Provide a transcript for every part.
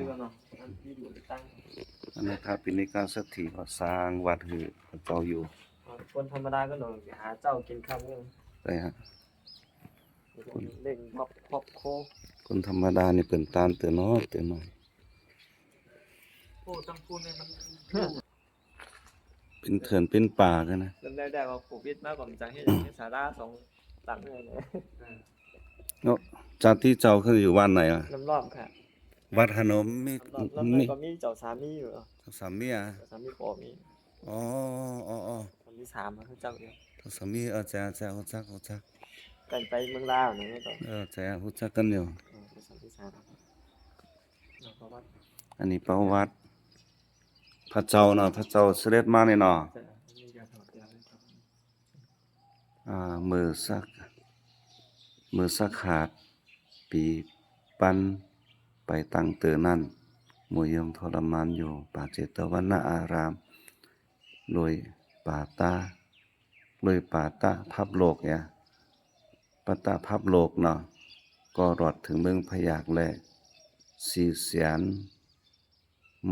ก็เนาะอันที่อยู่ตั้งอันนี้ถ้าเป็นในการสถิก็สร้างวัดให้เจ้าอยู่คนธรรมดาก็หน่อยหาเจ้ากินข้าวนึงได้ฮะเล่งพอบโคคนธรรมดานี่เป็นตามเตือนน้อยเตือนน้อย โอ้ตั้งพูนเนี่ยมันเป็นเถื่อนเป็นป่ากันนะเริ่มได้ว่าโควิดมากกว่าจังที่สาราสองหลังเลยเนี่ย เนาะจากที่เจ้าคืออยู่บ้านไหนอ่ะรอบค่ะวัดหนมมีแล้วก็มีเจ้าสามีอยู่สามีอ่ะสามีปอมีอ๋ออ๋ออ๋อคนที่3มันคือเจ้าเดียวสามีแจ๊ฮู้จักแต่งไปเมืองลาวเนี่ยก็แจ๊ฮู้จักกันอยู่เป็นสันที่3แล้วก็วัดอันนี้ประวัติพระเจ้าเนาะพระเจ้าเสด็จมานี่เนาะมือสักขาดปีปันไปตั้งเตือนั่นหมู่ยมทรมานอยู่ป่าเจตวันนาอารามโดยป่าตาพับโลกเนี่ยปัตตาพับโลกเนาะก็รอดถึงเมืองพยากและสีเสียน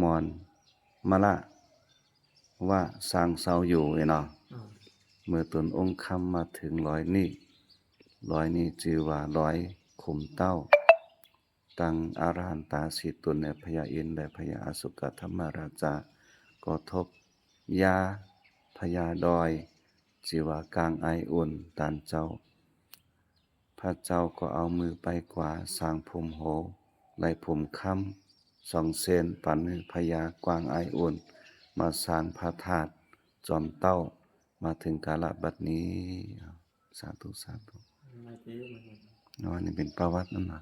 มอนมะละว่าสร้างเสาอยู่เนาะเมื่อตนองค์คำมาถึงร้อยนี้ชื่อว่าร้อยขุมเต้าตั้งอารหันตาสีตุนในพญาอินทร์และพญาอสุกธรรมราชาก็ทบยาพญาดอยชื่อว่ากลางไออุ่นตานเจ้าพระเจ้าก็เอามือไปกว่าสร้างภูมิโหไล่ภูมิคำ2 เซนปันพญากวางไออุ่นมาสร้างพระธาตุจอมเต้ามาถึงกาลบัดนี้สาธุนี่เป็นประวัตินั่นนะ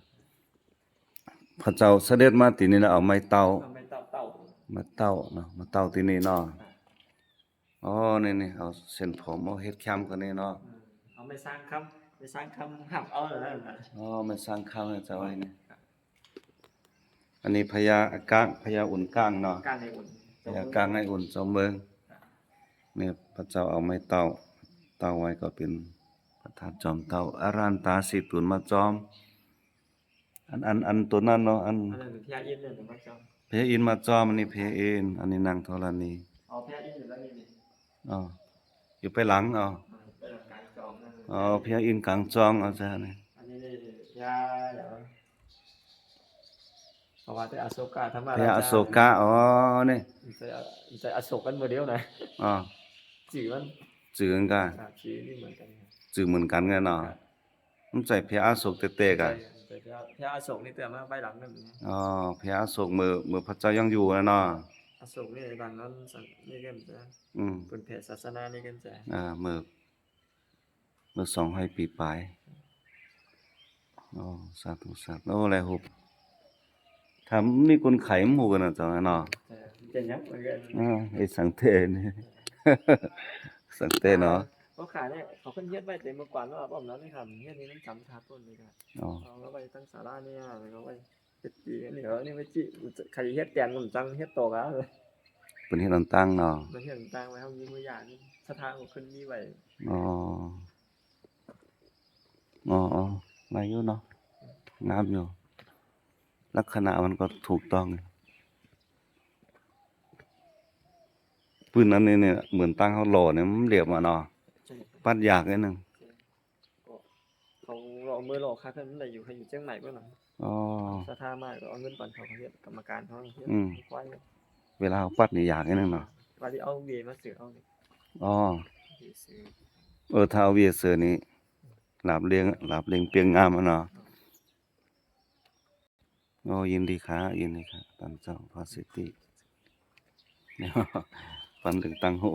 พระเจ้าเสด็จมาที่นี่แล้วเอาไม้เต้ามาเต้าเนาะมาเต้าที่นี่เนาะอ๋อนี่เอาเส้นผมเอาเฮ็ดแคมกันนี่เนาะเอาไม่สร้างคำหับเอาเลยอ๋อไม่สร้างคำให้เจ้าไว้นี่อันนี้พญาอุ่นก้างเนาะก้างให้อุ่นพญากลางให้อุ่นเจ้าเมืองเนี่ยพระเจ้าเอาไม้เต้าไว้ก็เป็นพระธาตุจอมเต้าอารันตาสีตุนมาจอมอันตัวนั้นเนาะอันพญาอินทร์เนี่ยมาจอมพญาอินทร์มาจอมอันนี้พญาอินทร์อันนี้นางธรณีพญาอินทร์อยู่แล้วนี่อ๋ออยู่ไปหลังอ๋อพญาอินทร์กลางจองเอาซะนี่อันนี้พญาเหรอเพราะว่าแต่อโศกธรรมราชาพญาอโศกอ๋อนี่จะอโศกกันบ่เดียวนะอ๋อชื่อมันชื่อกันก็ชื่อนี่เหมือนกันชื่อเหมือนกันไงเนาะมันใส่พญาอโศกเตะๆกันพญาอโศกนี่แต่มาไปหลังนึงอ๋อพญาอโศกมือพระเจ้ายังอยู่นะเนาะอโศกนี่บางนั้นนี่กันจ้ะเป็นเพศศาสนานี่กันจ้ะมือ200 ปีปลายอ๋อสาธุโอ้แลหุบถ้ามีคนไขหมู่กันน่ะเจ้าเนาะจะยับเหมือนกันไอ้สังเตนี่สังเตเนาะเขาขายเนี่ยเขาขึ้นเฮ็ดไว้แต่เมื่อก่อนว่าผมนั้นนี่ครับเฮ็ดนี่มันจำชาต้นเลยครับเอาแล้วไปตั้งศาลาเนี่ยแล้วไปเฮ็ดปีนี่เหรอนี่ไปจิใครเฮ็ดแตนผมจังเฮ็ดโตแล้วเลยเพิ่นเฮ็ดต่างๆเนาะเพิ่นเฮ็ดต่างไว้เฮามีตัวอย่างนี่สถานของขึ้นมีไว้อ๋อหลายอยู่เนาะงามอยู่ลักษณะมันก็ถูกต้องปืนอันนี้เนี่ยเหมือนตั้งเฮาหล่อเนี่ยมันเหลี่ยมอ่ะเนาะปั้นยากนิดนึงเขาเอามือหลอกค่าเพิ่นมันได้อยู่ให้อยู่เชียงใหม่เพิ่นน่ะอ๋อสถานมาก็เอาเงินปันเขาเฮ็ดกรรมการเขาเฮ็ดไว้เวลาปั้นนี่ยากนิดนึงเนาะว่าสิเอาเวมาซื้อเอานี่อ๋อถ้าเอาเวียเสือนี่ลาบเลียงเปียงงามอ่ะเนาะยินดีครับตามเจ้าพระสิทธิเนี่ยปันถึงตั้งหู